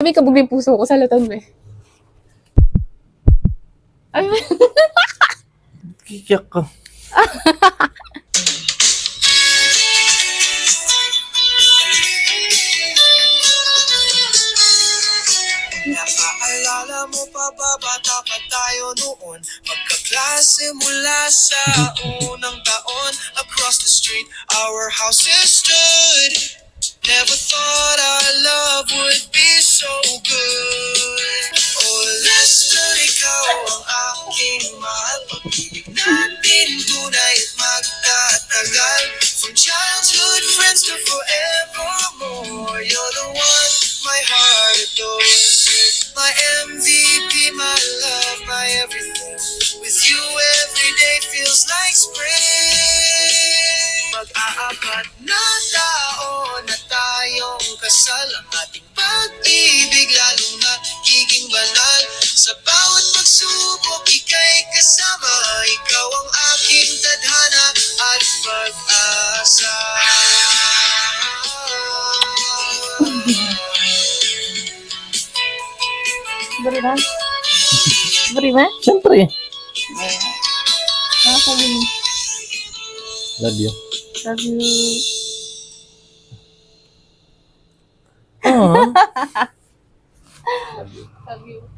Grabe, kabog yung puso ko. Salatan mo eh. Ay, Kikiyak ka. Naaalala mo pa ba, bata pa tayo noon? Magkaklase mula sa unang taon. Across the street, our houses stood. Never thought our love would be so good. Oh, Lester, ikaw ang aking mahal. Pag-ibig natin tunay at magtatagal. From childhood friends to forevermore. You're the one my heart adores. My MVP, my love, my everything. With you every day feels like spring. Mag-aapat na taon na tayong kasal. Ang ating pag-ibig lalong nagiging banal. Sa bawat pagsubok, ika'y kasama. Ikaw ang aking tadhana at pag-asa. bari ba? Bari ba? Siyempre. Nakasabi mo. Love you. Love you. Aww. Love you.